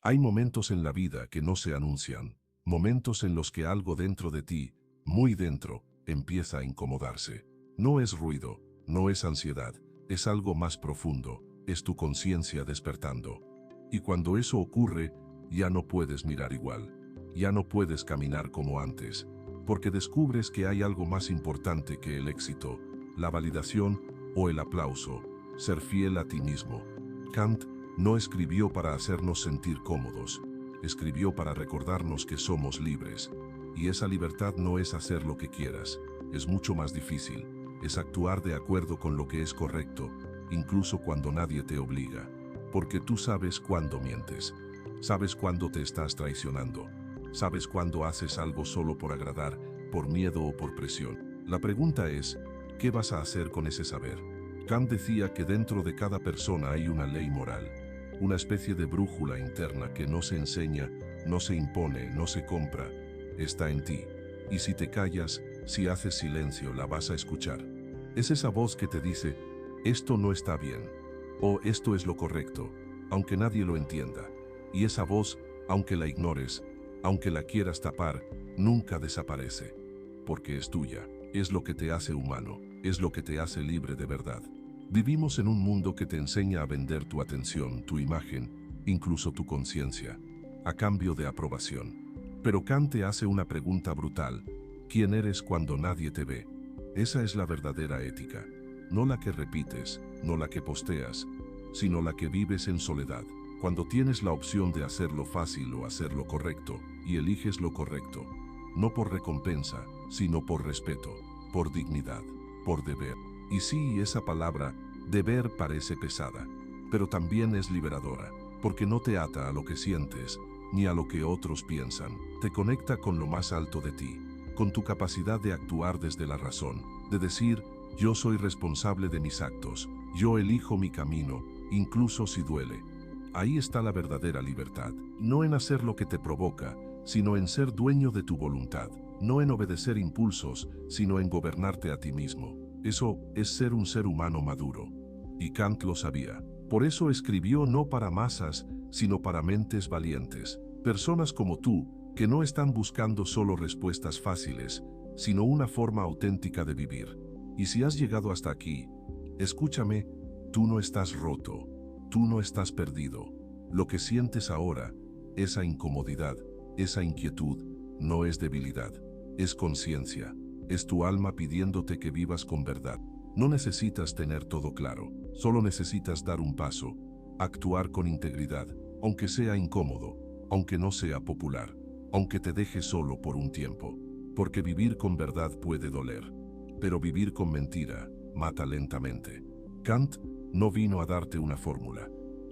Hay momentos en la vida que no se anuncian, momentos en los que algo dentro de ti, muy dentro, empieza a incomodarse. No es ruido, no es ansiedad, es algo más profundo, es tu conciencia despertando. Y cuando eso ocurre, ya no puedes mirar igual, ya no puedes caminar como antes, porque descubres que hay algo más importante que el éxito, la validación o el aplauso, ser fiel a ti mismo. Kant no escribió para hacernos sentir cómodos, escribió para recordarnos que somos libres. Y esa libertad no es hacer lo que quieras, es mucho más difícil, es actuar de acuerdo con lo que es correcto, incluso cuando nadie te obliga. Porque tú sabes cuándo mientes, sabes cuándo te estás traicionando, sabes cuándo haces algo solo por agradar, por miedo o por presión. La pregunta es, ¿qué vas a hacer con ese saber? Kant decía que dentro de cada persona hay una ley moral, una especie de brújula interna que no se enseña, no se impone, no se compra, está en ti. Y si te callas, si haces silencio, la vas a escuchar. Es esa voz que te dice, esto no está bien, o esto es lo correcto, aunque nadie lo entienda. Y esa voz, aunque la ignores, aunque la quieras tapar, nunca desaparece, porque es tuya, es lo que te hace humano, es lo que te hace libre de verdad. Vivimos en un mundo que te enseña a vender tu atención, tu imagen, incluso tu conciencia, a cambio de aprobación. Pero Kant te hace una pregunta brutal: ¿quién eres cuando nadie te ve? Esa es la verdadera ética, no la que repites, no la que posteas, sino la que vives en soledad, cuando tienes la opción de hacer lo fácil o hacer lo correcto, y eliges lo correcto, no por recompensa, sino por respeto, por dignidad, por deber. Y sí, esa palabra, deber, parece pesada, pero también es liberadora, porque no te ata a lo que sientes, ni a lo que otros piensan, te conecta con lo más alto de ti, con tu capacidad de actuar desde la razón, de decir, yo soy responsable de mis actos, yo elijo mi camino, incluso si duele. Ahí está la verdadera libertad, no en hacer lo que te provoca, sino en ser dueño de tu voluntad, no en obedecer impulsos, sino en gobernarte a ti mismo. Eso es ser un ser humano maduro. Y Kant lo sabía. Por eso escribió no para masas, sino para mentes valientes. Personas como tú, que no están buscando solo respuestas fáciles, sino una forma auténtica de vivir. Y si has llegado hasta aquí, escúchame, tú no estás roto, tú no estás perdido. Lo que sientes ahora, esa incomodidad, esa inquietud, no es debilidad, es conciencia. Es tu alma pidiéndote que vivas con verdad. No necesitas tener todo claro, solo necesitas dar un paso, actuar con integridad, aunque sea incómodo, aunque no sea popular, aunque te deje solo por un tiempo. Porque vivir con verdad puede doler, pero vivir con mentira mata lentamente. Kant no vino a darte una fórmula,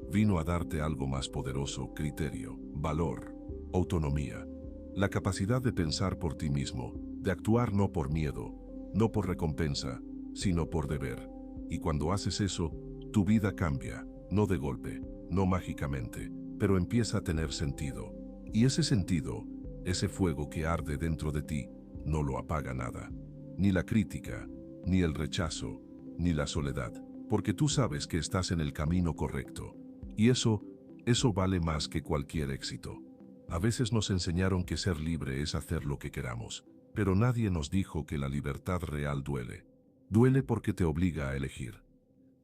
vino a darte algo más poderoso: criterio, valor, autonomía, la capacidad de pensar por ti mismo, de actuar no por miedo, no por recompensa, sino por deber. Y cuando haces eso, tu vida cambia, no de golpe, no mágicamente, pero empieza a tener sentido. Y ese sentido, ese fuego que arde dentro de ti, no lo apaga nada. Ni la crítica, ni el rechazo, ni la soledad, porque tú sabes que estás en el camino correcto. Y eso vale más que cualquier éxito. A veces nos enseñaron que ser libre es hacer lo que queramos, pero nadie nos dijo que la libertad real duele. Duele porque te obliga a elegir.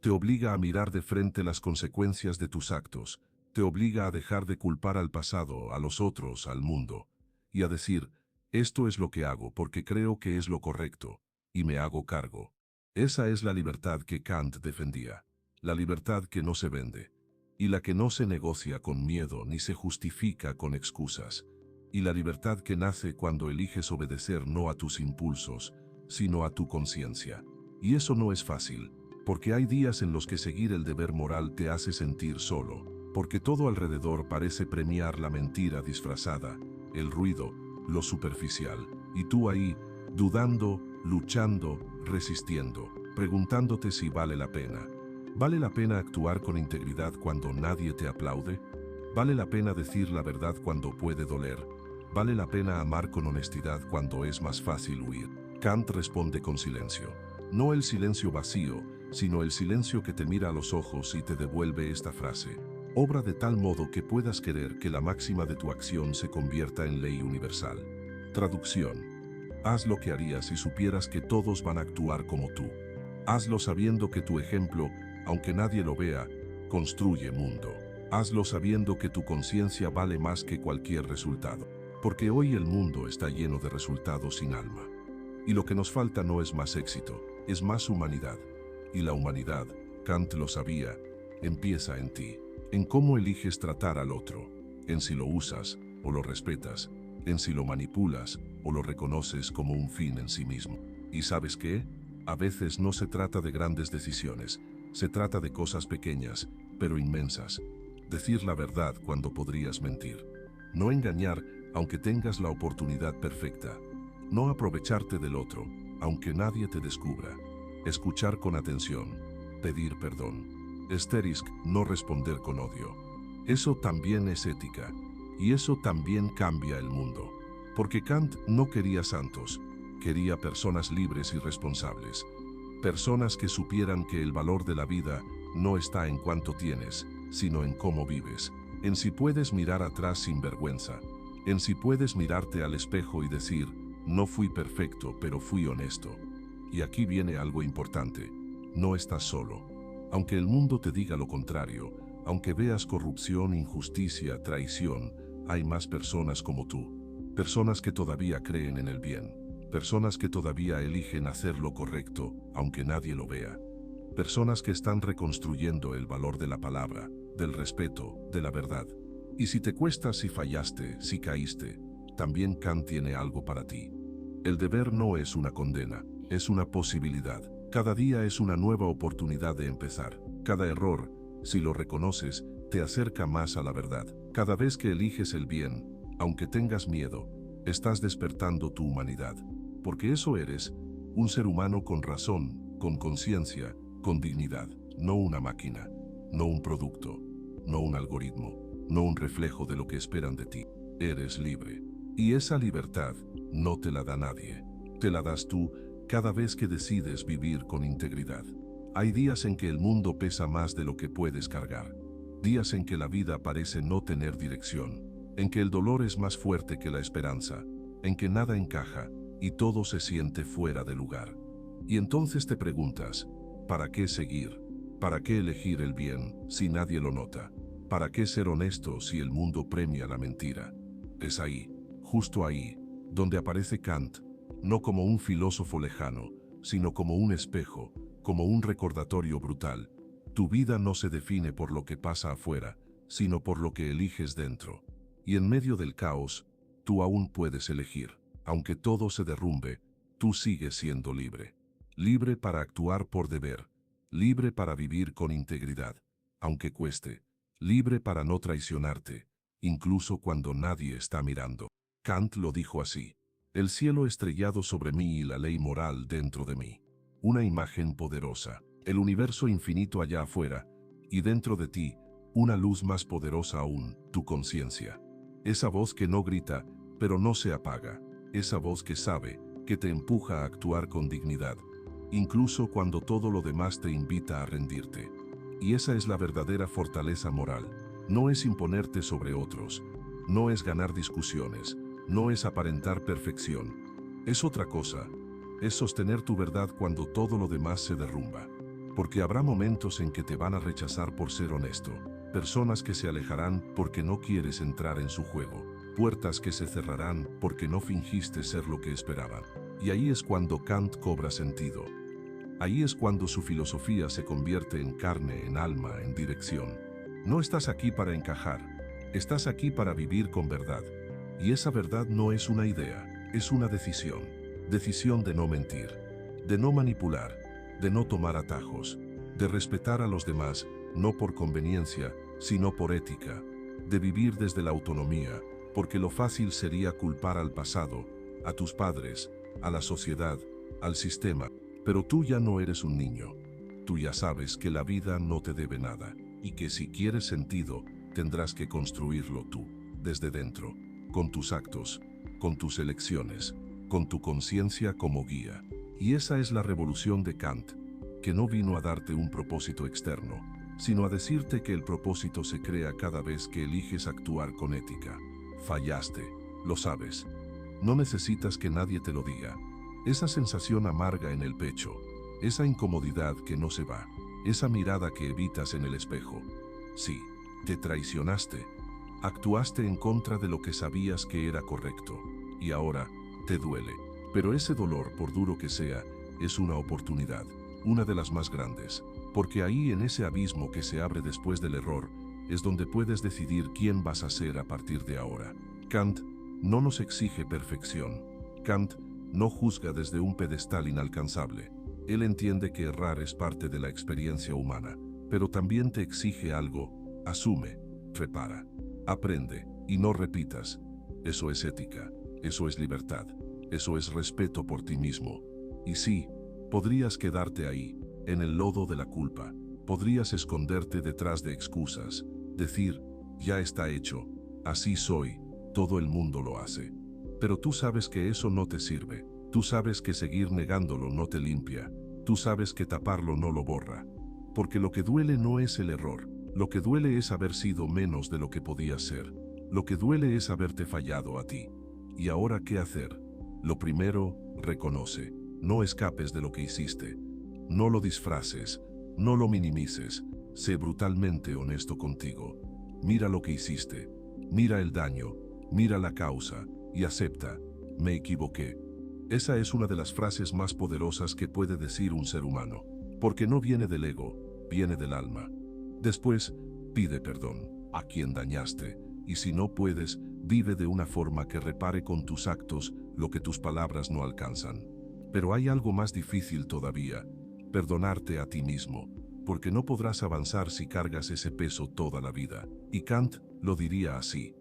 Te obliga a mirar de frente las consecuencias de tus actos. Te obliga a dejar de culpar al pasado, a los otros, al mundo. Y a decir, esto es lo que hago porque creo que es lo correcto, y me hago cargo. Esa es la libertad que Kant defendía. La libertad que no se vende. Y la que no se negocia con miedo ni se justifica con excusas. Y la libertad que nace cuando eliges obedecer no a tus impulsos, sino a tu conciencia. Y eso no es fácil, porque hay días en los que seguir el deber moral te hace sentir solo, porque todo alrededor parece premiar la mentira disfrazada, el ruido, lo superficial, y tú ahí, dudando, luchando, resistiendo, preguntándote si vale la pena. ¿Vale la pena actuar con integridad cuando nadie te aplaude? ¿Vale la pena decir la verdad cuando puede doler? ¿Vale la pena amar con honestidad cuando es más fácil huir? Kant responde con silencio. No el silencio vacío, sino el silencio que te mira a los ojos y te devuelve esta frase: Obra de tal modo que puedas querer que la máxima de tu acción se convierta en ley universal. Traducción. Haz lo que harías si supieras que todos van a actuar como tú. Hazlo sabiendo que tu ejemplo, aunque nadie lo vea, construye mundo. Hazlo sabiendo que tu conciencia vale más que cualquier resultado. Porque hoy el mundo está lleno de resultados sin alma. Y lo que nos falta no es más éxito, es más humanidad. Y la humanidad, Kant lo sabía, empieza en ti. En cómo eliges tratar al otro, en si lo usas o lo respetas, en si lo manipulas o lo reconoces como un fin en sí mismo. ¿Y sabes qué? A veces no se trata de grandes decisiones, se trata de cosas pequeñas, pero inmensas. Decir la verdad cuando podrías mentir. No engañar aunque tengas la oportunidad perfecta. No aprovecharte del otro, aunque nadie te descubra. Escuchar con atención. Pedir perdón. Asterisk, no responder con odio. Eso también es ética. Y eso también cambia el mundo. Porque Kant no quería santos, quería personas libres y responsables. Personas que supieran que el valor de la vida no está en cuánto tienes, sino en cómo vives. En si puedes mirar atrás sin vergüenza. En si puedes mirarte al espejo y decir, no fui perfecto, pero fui honesto. Y aquí viene algo importante. No estás solo. Aunque el mundo te diga lo contrario, aunque veas corrupción, injusticia, traición, hay más personas como tú. Personas que todavía creen en el bien. Personas que todavía eligen hacer lo correcto, aunque nadie lo vea. Personas que están reconstruyendo el valor de la palabra, del respeto, de la verdad. Y si te cuesta, si fallaste, si caíste, también Kant tiene algo para ti. El deber no es una condena, es una posibilidad. Cada día es una nueva oportunidad de empezar. Cada error, si lo reconoces, te acerca más a la verdad. Cada vez que eliges el bien, aunque tengas miedo, estás despertando tu humanidad. Porque eso eres, un ser humano con razón, con conciencia, con dignidad. No una máquina, no un producto, no un algoritmo, no un reflejo de lo que esperan de ti. Eres libre. Y esa libertad no te la da nadie. Te la das tú cada vez que decides vivir con integridad. Hay días en que el mundo pesa más de lo que puedes cargar. Días en que la vida parece no tener dirección. En que el dolor es más fuerte que la esperanza. En que nada encaja y todo se siente fuera de lugar. Y entonces te preguntas, ¿para qué seguir? ¿Para qué elegir el bien si nadie lo nota? ¿Para qué ser honesto si el mundo premia la mentira? Es ahí, justo ahí, donde aparece Kant, no como un filósofo lejano, sino como un espejo, como un recordatorio brutal. Tu vida no se define por lo que pasa afuera, sino por lo que eliges dentro. Y en medio del caos, tú aún puedes elegir. Aunque todo se derrumbe, tú sigues siendo libre. Libre para actuar por deber. Libre para vivir con integridad, aunque cueste. Libre para no traicionarte, incluso cuando nadie está mirando. Kant lo dijo así. El cielo estrellado sobre mí y la ley moral dentro de mí. Una imagen poderosa. El universo infinito allá afuera. Y dentro de ti, una luz más poderosa aún, tu conciencia. Esa voz que no grita, pero no se apaga. Esa voz que sabe, que te empuja a actuar con dignidad, incluso cuando todo lo demás te invita a rendirte. Y esa es la verdadera fortaleza moral. No es imponerte sobre otros. No es ganar discusiones. No es aparentar perfección. Es otra cosa. Es sostener tu verdad cuando todo lo demás se derrumba. Porque habrá momentos en que te van a rechazar por ser honesto. Personas que se alejarán porque no quieres entrar en su juego. Puertas que se cerrarán porque no fingiste ser lo que esperaban. Y ahí es cuando Kant cobra sentido. Ahí es cuando su filosofía se convierte en carne, en alma, en dirección. No estás aquí para encajar. Estás aquí para vivir con verdad. Y esa verdad no es una idea, es una decisión. Decisión de no mentir, de no manipular, de no tomar atajos, de respetar a los demás, no por conveniencia, sino por ética, de vivir desde la autonomía, porque lo fácil sería culpar al pasado, a tus padres, a la sociedad, al sistema. Pero tú ya no eres un niño. Tú ya sabes que la vida no te debe nada, y que si quieres sentido, tendrás que construirlo tú, desde dentro, con tus actos, con tus elecciones, con tu conciencia como guía. Y esa es la revolución de Kant, que no vino a darte un propósito externo, sino a decirte que el propósito se crea cada vez que eliges actuar con ética. Fallaste, lo sabes. No necesitas que nadie te lo diga. Esa sensación amarga en el pecho, esa incomodidad que no se va, esa mirada que evitas en el espejo. Sí, te traicionaste. Actuaste en contra de lo que sabías que era correcto. Y ahora, te duele. Pero ese dolor, por duro que sea, es una oportunidad, una de las más grandes. Porque ahí, en ese abismo que se abre después del error, es donde puedes decidir quién vas a ser a partir de ahora. Kant no nos exige perfección. Kant no juzga desde un pedestal inalcanzable. Él entiende que errar es parte de la experiencia humana, pero también te exige algo: asume, repara, aprende y no repitas. Eso es ética, eso es libertad, eso es respeto por ti mismo. Y sí, podrías quedarte ahí, en el lodo de la culpa. Podrías esconderte detrás de excusas, decir, ya está hecho, así soy, todo el mundo lo hace. Pero tú sabes que eso no te sirve. Tú sabes que seguir negándolo no te limpia. Tú sabes que taparlo no lo borra. Porque lo que duele no es el error. Lo que duele es haber sido menos de lo que podías ser. Lo que duele es haberte fallado a ti. ¿Y ahora qué hacer? Lo primero, reconoce. No escapes de lo que hiciste. No lo disfraces. No lo minimices. Sé brutalmente honesto contigo. Mira lo que hiciste. Mira el daño. Mira la causa. Y acepta. Me equivoqué. Esa es una de las frases más poderosas que puede decir un ser humano. Porque no viene del ego, viene del alma. Después, pide perdón a quien dañaste. Y si no puedes, vive de una forma que repare con tus actos lo que tus palabras no alcanzan. Pero hay algo más difícil todavía: perdonarte a ti mismo. Porque no podrás avanzar si cargas ese peso toda la vida. Y Kant lo diría así: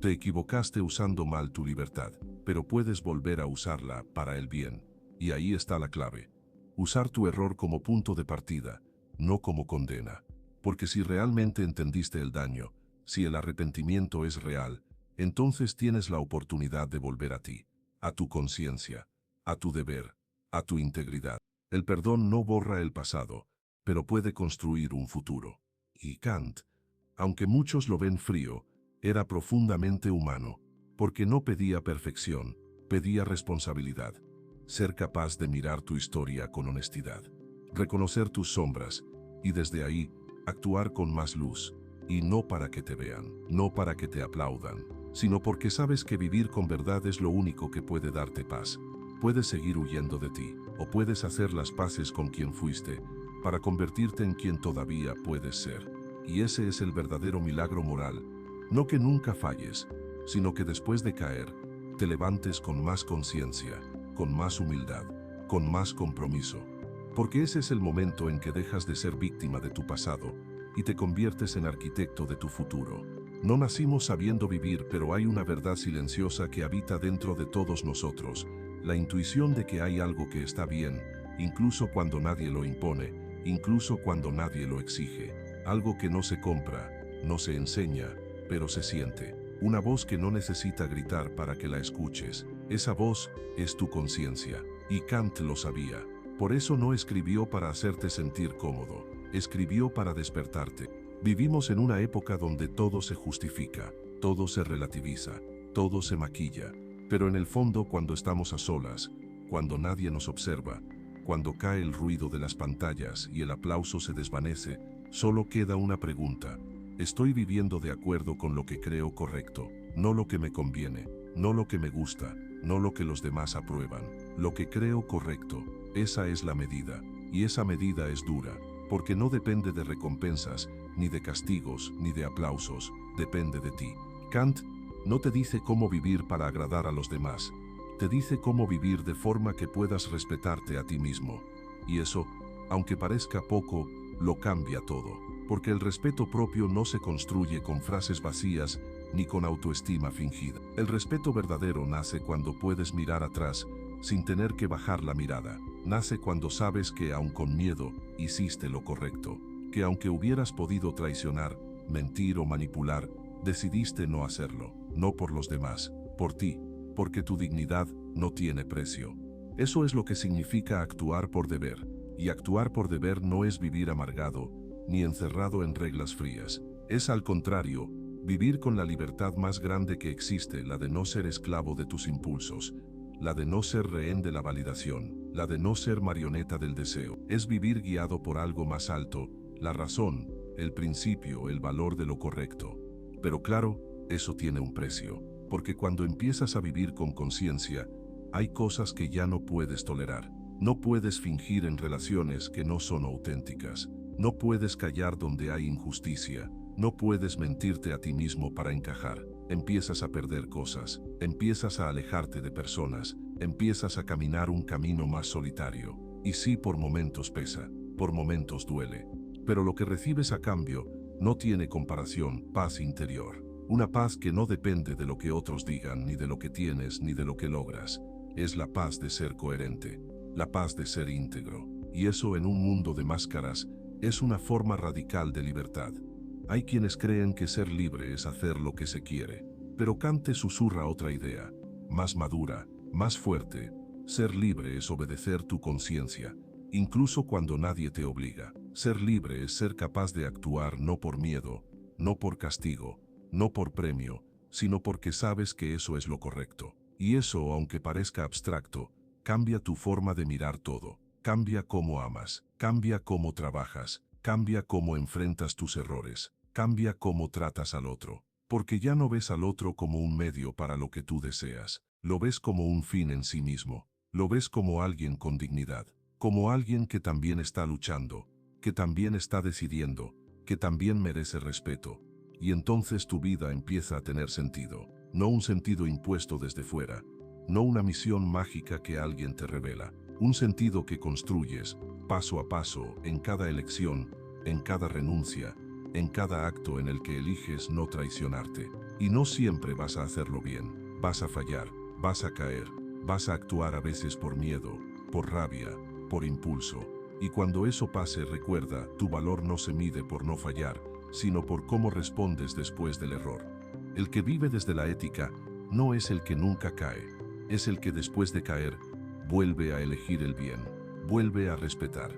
te equivocaste usando mal tu libertad, pero puedes volver a usarla para el bien. Y ahí está la clave. Usar tu error como punto de partida, no como condena. Porque si realmente entendiste el daño, si el arrepentimiento es real, entonces tienes la oportunidad de volver a ti, a tu conciencia, a tu deber, a tu integridad. El perdón no borra el pasado, pero puede construir un futuro. Y Kant, aunque muchos lo ven frío, era profundamente humano, porque no pedía perfección, pedía responsabilidad. Ser capaz de mirar tu historia con honestidad, reconocer tus sombras, y desde ahí, actuar con más luz, y no para que te vean, no para que te aplaudan, sino porque sabes que vivir con verdad es lo único que puede darte paz. Puedes seguir huyendo de ti, o puedes hacer las paces con quien fuiste, para convertirte en quien todavía puedes ser. Y ese es el verdadero milagro moral. No que nunca falles, sino que después de caer, te levantes con más conciencia, con más humildad, con más compromiso. Porque ese es el momento en que dejas de ser víctima de tu pasado y te conviertes en arquitecto de tu futuro. No nacimos sabiendo vivir, pero hay una verdad silenciosa que habita dentro de todos nosotros: la intuición de que hay algo que está bien, incluso cuando nadie lo impone, incluso cuando nadie lo exige. Algo que no se compra, no se enseña, pero se siente. Una voz que no necesita gritar para que la escuches. Esa voz es tu conciencia. Y Kant lo sabía. Por eso no escribió para hacerte sentir cómodo. Escribió para despertarte. Vivimos en una época donde todo se justifica, todo se relativiza, todo se maquilla. Pero en el fondo, cuando estamos a solas, cuando nadie nos observa, cuando cae el ruido de las pantallas y el aplauso se desvanece, solo queda una pregunta: ¿estoy viviendo de acuerdo con lo que creo correcto? No lo que me conviene, no lo que me gusta, no lo que los demás aprueban, lo que creo correcto. Esa es la medida, y esa medida es dura, porque no depende de recompensas, ni de castigos, ni de aplausos, depende de ti. Kant no te dice cómo vivir para agradar a los demás, te dice cómo vivir de forma que puedas respetarte a ti mismo. Y eso, aunque parezca poco, lo cambia todo. Porque el respeto propio no se construye con frases vacías ni con autoestima fingida. El respeto verdadero nace cuando puedes mirar atrás sin tener que bajar la mirada. Nace cuando sabes que, aun con miedo, hiciste lo correcto. Que aunque hubieras podido traicionar, mentir o manipular, decidiste no hacerlo. No por los demás, por ti. Porque tu dignidad no tiene precio. Eso es lo que significa actuar por deber. Y actuar por deber no es vivir amargado, ni encerrado en reglas frías. Es al contrario, vivir con la libertad más grande que existe, la de no ser esclavo de tus impulsos, la de no ser rehén de la validación, la de no ser marioneta del deseo. Es vivir guiado por algo más alto, la razón, el principio, el valor de lo correcto. Pero claro, eso tiene un precio, porque cuando empiezas a vivir con conciencia, hay cosas que ya no puedes tolerar. No puedes fingir en relaciones que no son auténticas. No puedes callar donde hay injusticia. No puedes mentirte a ti mismo para encajar. Empiezas a perder cosas. Empiezas a alejarte de personas. Empiezas a caminar un camino más solitario. Y sí, por momentos pesa. Por momentos duele. Pero lo que recibes a cambio no tiene comparación. Paz interior. Una paz que no depende de lo que otros digan, ni de lo que tienes, ni de lo que logras. Es la paz de ser coherente. La paz de ser íntegro. Y eso, en un mundo de máscaras, es una forma radical de libertad. Hay quienes creen que ser libre es hacer lo que se quiere. Pero Kant te susurra otra idea, más madura, más fuerte. Ser libre es obedecer tu conciencia, incluso cuando nadie te obliga. Ser libre es ser capaz de actuar no por miedo, no por castigo, no por premio, sino porque sabes que eso es lo correcto. Y eso, aunque parezca abstracto, cambia tu forma de mirar todo. Cambia cómo amas, cambia cómo trabajas, cambia cómo enfrentas tus errores, cambia cómo tratas al otro. Porque ya no ves al otro como un medio para lo que tú deseas, lo ves como un fin en sí mismo, lo ves como alguien con dignidad, como alguien que también está luchando, que también está decidiendo, que también merece respeto. Y entonces tu vida empieza a tener sentido, no un sentido impuesto desde fuera, no una misión mágica que alguien te revela, un sentido que construyes, paso a paso, en cada elección, en cada renuncia, en cada acto en el que eliges no traicionarte. Y no siempre vas a hacerlo bien, vas a fallar, vas a caer, vas a actuar a veces por miedo, por rabia, por impulso. Y cuando eso pase, recuerda, tu valor no se mide por no fallar, sino por cómo respondes después del error. El que vive desde la ética no es el que nunca cae, es el que después de caer, vuelve a elegir el bien, vuelve a respetar,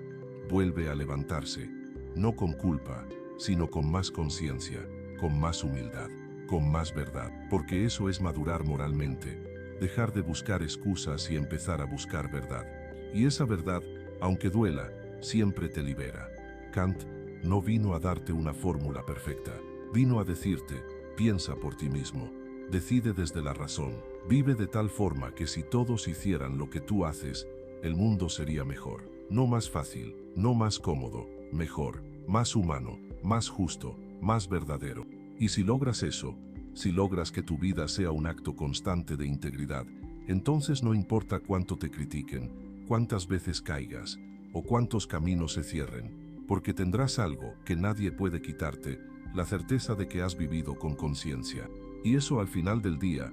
vuelve a levantarse, no con culpa, sino con más conciencia, con más humildad, con más verdad, porque eso es madurar moralmente, dejar de buscar excusas y empezar a buscar verdad. Y esa verdad, aunque duela, siempre te libera. Kant no vino a darte una fórmula perfecta, vino a decirte, piensa por ti mismo, decide desde la razón, vive de tal forma que si todos hicieran lo que tú haces, el mundo sería mejor. No más fácil, no más cómodo, mejor, más humano, más justo, más verdadero. Y si logras eso, si logras que tu vida sea un acto constante de integridad, entonces no importa cuánto te critiquen, cuántas veces caigas, o cuántos caminos se cierren, porque tendrás algo que nadie puede quitarte, la certeza de que has vivido con conciencia. Y eso al final del día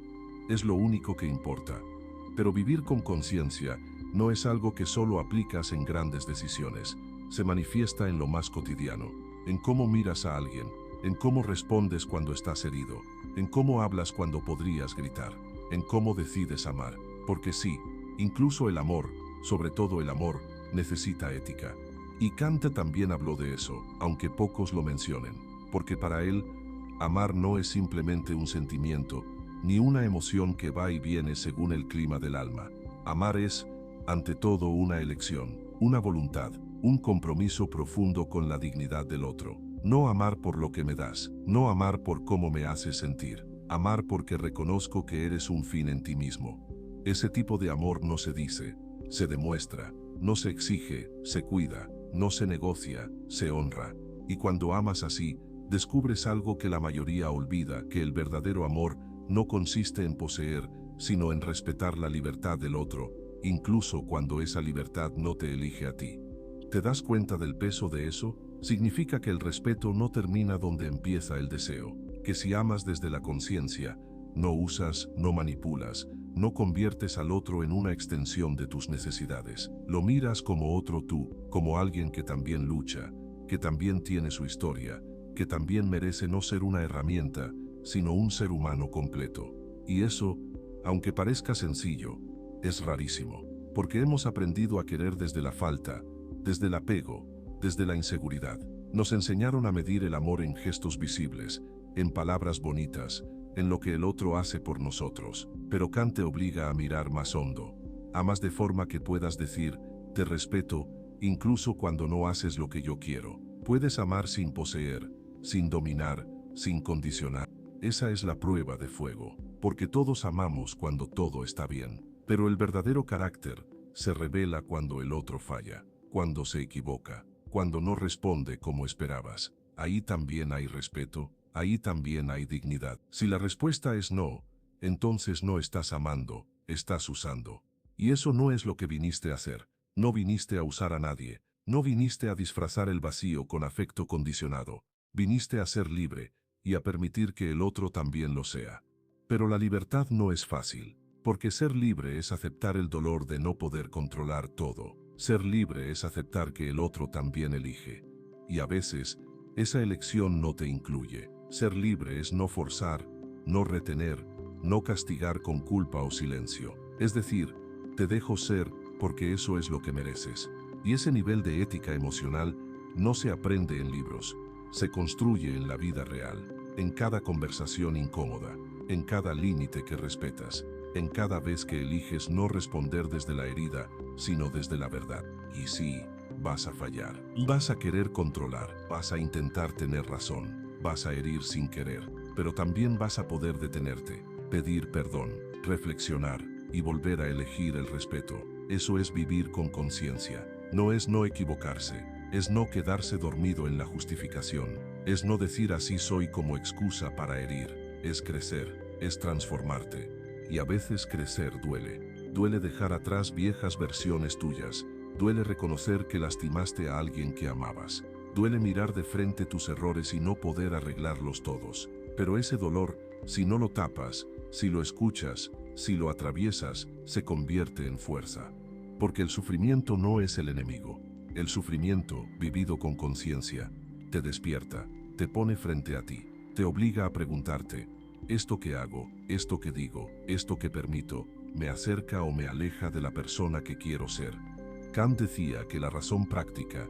es lo único que importa. Pero vivir con conciencia no es algo que solo aplicas en grandes decisiones. Se manifiesta en lo más cotidiano, en cómo miras a alguien, en cómo respondes cuando estás herido, en cómo hablas cuando podrías gritar, en cómo decides amar. Porque sí, incluso el amor, sobre todo el amor, necesita ética. Y Kant también habló de eso, aunque pocos lo mencionen, porque para él, amar no es simplemente un sentimiento, ni una emoción que va y viene según el clima del alma. Amar es, ante todo, una elección, una voluntad, un compromiso profundo con la dignidad del otro. No amar por lo que me das, no amar por cómo me haces sentir, amar porque reconozco que eres un fin en ti mismo. Ese tipo de amor no se dice, se demuestra, no se exige, se cuida, no se negocia, se honra. Y cuando amas así, descubres algo que la mayoría olvida, que el verdadero amor no consiste en poseer, sino en respetar la libertad del otro, incluso cuando esa libertad no te elige a ti. ¿Te das cuenta del peso de eso? Significa que el respeto no termina donde empieza el deseo, que si amas desde la conciencia, no usas, no manipulas, no conviertes al otro en una extensión de tus necesidades. Lo miras como otro tú, como alguien que también lucha, que también tiene su historia, que también merece no ser una herramienta, sino un ser humano completo. Y eso, aunque parezca sencillo, es rarísimo, porque hemos aprendido a querer desde la falta, desde el apego, desde la inseguridad. Nos enseñaron a medir el amor en gestos visibles, en palabras bonitas, en lo que el otro hace por nosotros. Pero Kant te obliga a mirar más hondo. Amas de forma que puedas decir, te respeto, incluso cuando no haces lo que yo quiero. Puedes amar sin poseer, sin dominar, sin condicionar. Esa es la prueba de fuego, porque todos amamos cuando todo está bien. Pero el verdadero carácter se revela cuando el otro falla, cuando se equivoca, cuando no responde como esperabas. Ahí también hay respeto, ahí también hay dignidad. Si la respuesta es no, entonces no estás amando, estás usando. Y eso no es lo que viniste a hacer. No viniste a usar a nadie, no viniste a disfrazar el vacío con afecto condicionado. Viniste a ser libre y a permitir que el otro también lo sea. Pero la libertad no es fácil, porque ser libre es aceptar el dolor de no poder controlar todo. Ser libre es aceptar que el otro también elige. Y a veces, esa elección no te incluye. Ser libre es no forzar, no retener, no castigar con culpa o silencio. Es decir, te dejo ser porque eso es lo que mereces. Y ese nivel de ética emocional no se aprende en libros, se construye en la vida real, en cada conversación incómoda, en cada límite que respetas, en cada vez que eliges no responder desde la herida, sino desde la verdad. Y sí, vas a fallar, vas a querer controlar, vas a intentar tener razón, vas a herir sin querer, pero también vas a poder detenerte, pedir perdón, reflexionar y volver a elegir el respeto. Eso es vivir con conciencia. No es no equivocarse, es no quedarse dormido en la justificación, es no decir así soy como excusa para herir, es crecer, es transformarte. Y a veces crecer duele. Duele dejar atrás viejas versiones tuyas, duele reconocer que lastimaste a alguien que amabas, duele mirar de frente tus errores y no poder arreglarlos todos. Pero ese dolor, si no lo tapas, si lo escuchas, si lo atraviesas, se convierte en fuerza. Porque el sufrimiento no es el enemigo. El sufrimiento, vivido con conciencia, te despierta, te pone frente a ti, te obliga a preguntarte, ¿esto que hago, esto que digo, esto que permito, me acerca o me aleja de la persona que quiero ser? Kant decía que la razón práctica,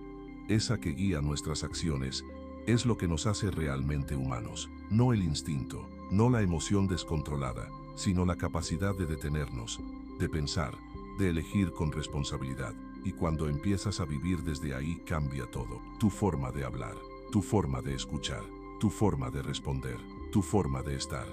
esa que guía nuestras acciones, es lo que nos hace realmente humanos, no el instinto, no la emoción descontrolada, sino la capacidad de detenernos, de pensar, de elegir con responsabilidad. Y cuando empiezas a vivir desde ahí cambia todo. Tu forma de hablar, tu forma de escuchar, tu forma de responder, tu forma de estar.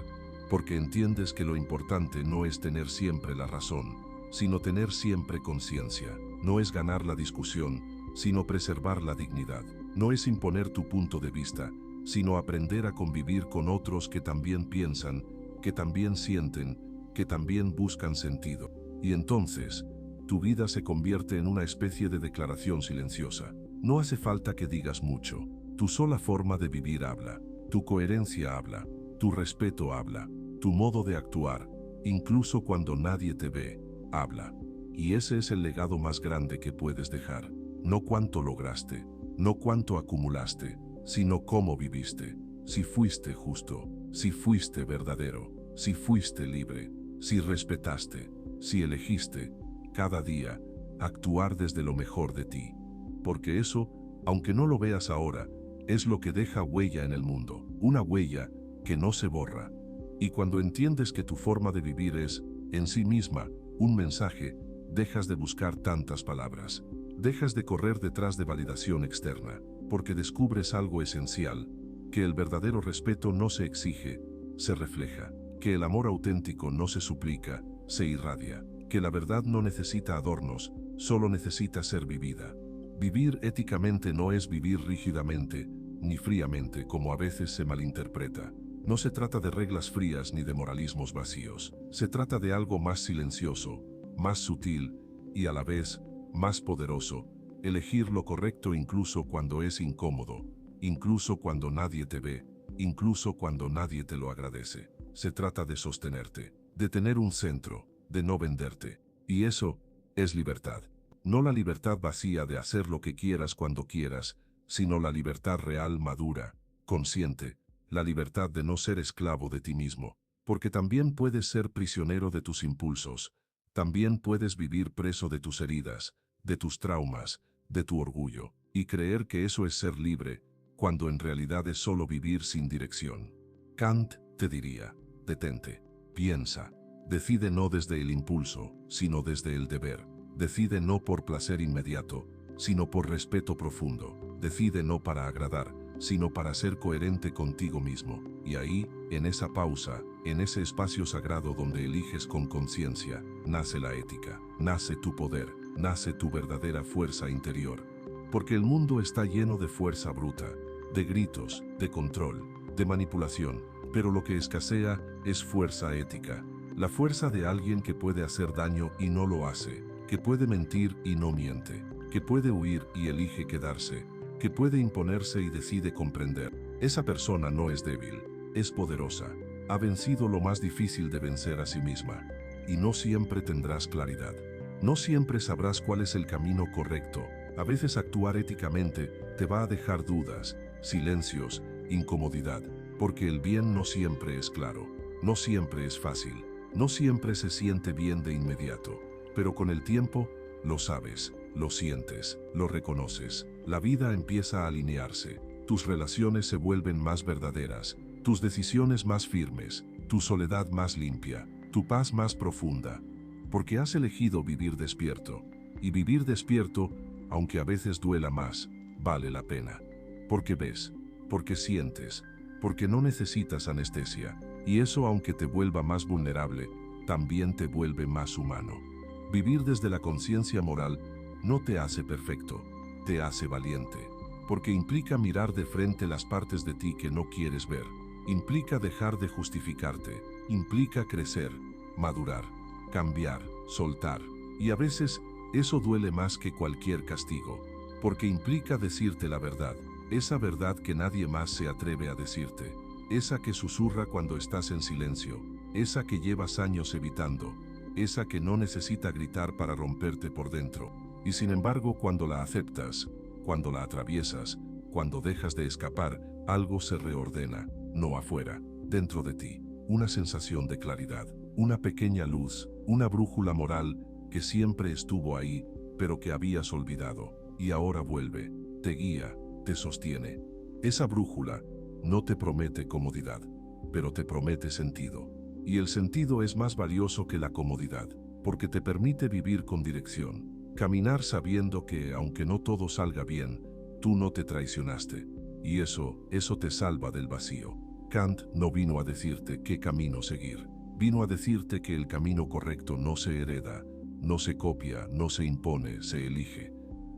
Porque entiendes que lo importante no es tener siempre la razón, sino tener siempre conciencia. No es ganar la discusión, sino preservar la dignidad. No es imponer tu punto de vista, sino aprender a convivir con otros que también piensan, que también sienten, que también buscan sentido. Y entonces, tu vida se convierte en una especie de declaración silenciosa. No hace falta que digas mucho. Tu sola forma de vivir habla. Tu coherencia habla. Tu respeto habla. Tu modo de actuar, incluso cuando nadie te ve, habla. Y ese es el legado más grande que puedes dejar. No cuánto lograste, no cuánto acumulaste, sino cómo viviste. Si fuiste justo, si fuiste verdadero, si fuiste libre, si respetaste, si elegiste, cada día, actuar desde lo mejor de ti. Porque eso, aunque no lo veas ahora, es lo que deja huella en el mundo, una huella que no se borra. Y cuando entiendes que tu forma de vivir es, en sí misma, un mensaje, dejas de buscar tantas palabras. Dejas de correr detrás de validación externa, porque descubres algo esencial, que el verdadero respeto no se exige, se refleja, que el amor auténtico no se suplica, se irradia, que la verdad no necesita adornos, solo necesita ser vivida. Vivir éticamente no es vivir rígidamente, ni fríamente como a veces se malinterpreta. No se trata de reglas frías ni de moralismos vacíos. Se trata de algo más silencioso, más sutil y a la vez más poderoso. Elegir lo correcto incluso cuando es incómodo, incluso cuando nadie te ve, incluso cuando nadie te lo agradece. Se trata de sostenerte, de tener un centro, de no venderte. Y eso es libertad. No la libertad vacía de hacer lo que quieras cuando quieras, sino la libertad real, madura, consciente, la libertad de no ser esclavo de ti mismo, porque también puedes ser prisionero de tus impulsos, también puedes vivir preso de tus heridas, de tus traumas, de tu orgullo, y creer que eso es ser libre, cuando en realidad es solo vivir sin dirección. Kant te diría, detente, piensa, decide no desde el impulso, sino desde el deber. Decide no por placer inmediato, sino por respeto profundo. Decide no para agradar, sino para ser coherente contigo mismo. Y ahí, en esa pausa, en ese espacio sagrado donde eliges con conciencia, nace la ética, nace tu poder, nace tu verdadera fuerza interior. Porque el mundo está lleno de fuerza bruta, de gritos, de control, de manipulación, pero lo que escasea es fuerza ética. La fuerza de alguien que puede hacer daño y no lo hace, que puede mentir y no miente, que puede huir y elige quedarse, que puede imponerse y decide comprender. Esa persona no es débil, es poderosa, ha vencido lo más difícil de vencer a sí misma. Y no siempre tendrás claridad. No siempre sabrás cuál es el camino correcto. A veces actuar éticamente te va a dejar dudas, silencios, incomodidad, porque el bien no siempre es claro, no siempre es fácil, no siempre se siente bien de inmediato, pero con el tiempo, lo sabes, lo sientes, lo reconoces, la vida empieza a alinearse, tus relaciones se vuelven más verdaderas, tus decisiones más firmes, tu soledad más limpia, tu paz más profunda, porque has elegido vivir despierto, y vivir despierto, aunque a veces duela más, vale la pena. Porque ves, porque sientes, porque no necesitas anestesia, y eso aunque te vuelva más vulnerable, también te vuelve más humano. Vivir desde la conciencia moral no te hace perfecto, te hace valiente, porque implica mirar de frente las partes de ti que no quieres ver, implica dejar de justificarte, implica crecer, madurar, cambiar, soltar, y a veces eso duele más que cualquier castigo, porque implica decirte la verdad, esa verdad que nadie más se atreve a decirte, esa que susurra cuando estás en silencio, esa que llevas años evitando, esa que no necesita gritar para romperte por dentro. Y sin embargo, cuando la aceptas, cuando la atraviesas, cuando dejas de escapar, algo se reordena, no afuera, dentro de ti, una sensación de claridad, una pequeña luz, una brújula moral que siempre estuvo ahí, pero que habías olvidado, y ahora vuelve, te guía, te sostiene. Esa brújula no te promete comodidad, pero te promete sentido. Y el sentido es más valioso que la comodidad, porque te permite vivir con dirección, caminar sabiendo que, aunque no todo salga bien, tú no te traicionaste. Y eso te salva del vacío. Kant no vino a decirte qué camino seguir. Vino a decirte que el camino correcto no se hereda, no se copia, no se impone, se elige.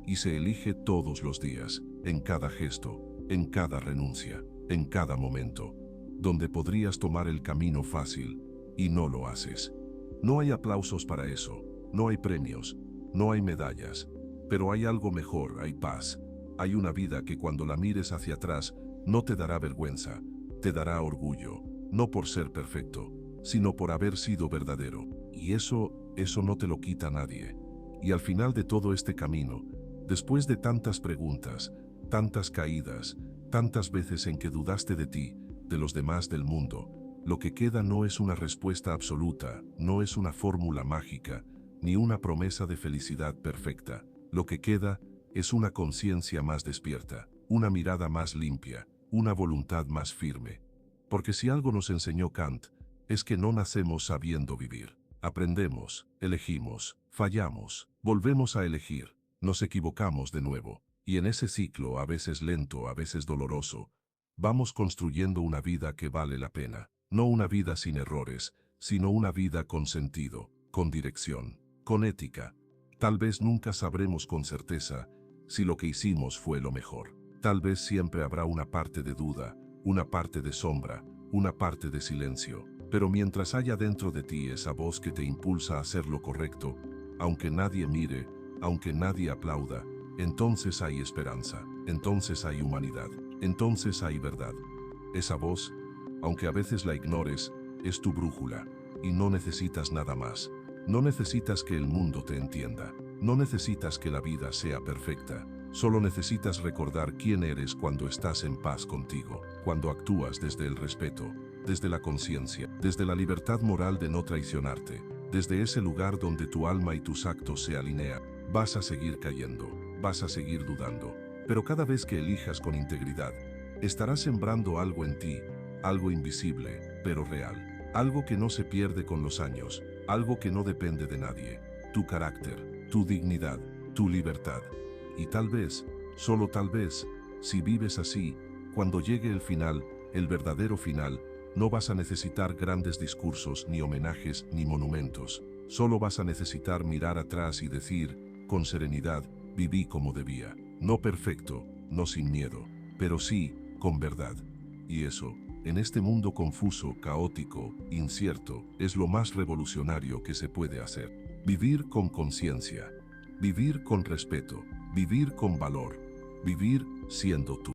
Y se elige todos los días, en cada gesto, en cada renuncia, en cada momento, donde podrías tomar el camino fácil, y no lo haces. No hay aplausos para eso, no hay premios, no hay medallas, pero hay algo mejor, hay paz. Hay una vida que cuando la mires hacia atrás, no te dará vergüenza, te dará orgullo, no por ser perfecto, sino por haber sido verdadero. Y eso no te lo quita nadie. Y al final de todo este camino, después de tantas preguntas, tantas caídas, tantas veces en que dudaste de ti, de los demás del mundo, lo que queda no es una respuesta absoluta, no es una fórmula mágica, ni una promesa de felicidad perfecta. Lo que queda es una conciencia más despierta, una mirada más limpia, una voluntad más firme. Porque si algo nos enseñó Kant, es que no nacemos sabiendo vivir. Aprendemos, elegimos, fallamos, volvemos a elegir, nos equivocamos de nuevo. Y en ese ciclo, a veces lento, a veces doloroso, vamos construyendo una vida que vale la pena. No una vida sin errores, sino una vida con sentido, con dirección, con ética. Tal vez nunca sabremos con certeza si lo que hicimos fue lo mejor. Tal vez siempre habrá una parte de duda, una parte de sombra, una parte de silencio. Pero mientras haya dentro de ti esa voz que te impulsa a hacer lo correcto, aunque nadie mire, aunque nadie aplauda, entonces hay esperanza, entonces hay humanidad, entonces hay verdad. Esa voz, aunque a veces la ignores, es tu brújula, y no necesitas nada más. No necesitas que el mundo te entienda, no necesitas que la vida sea perfecta, solo necesitas recordar quién eres cuando estás en paz contigo, cuando actúas desde el respeto, desde la conciencia, desde la libertad moral de no traicionarte, desde ese lugar donde tu alma y tus actos se alinean. Vas a seguir cayendo, vas a seguir dudando, Pero cada vez que elijas con integridad, estarás sembrando algo en ti, algo invisible, pero real, algo que no se pierde con los años, algo que no depende de nadie, tu carácter, tu dignidad, tu libertad. Y tal vez, solo tal vez, si vives así, cuando llegue el final, el verdadero final, no vas a necesitar grandes discursos, ni homenajes, ni monumentos. Solo vas a necesitar mirar atrás y decir, con serenidad, viví como debía. No perfecto, no sin miedo, pero sí, con verdad. Y eso, en este mundo confuso, caótico, incierto, es lo más revolucionario que se puede hacer. Vivir con conciencia, vivir con respeto, vivir con valor, vivir siendo tú.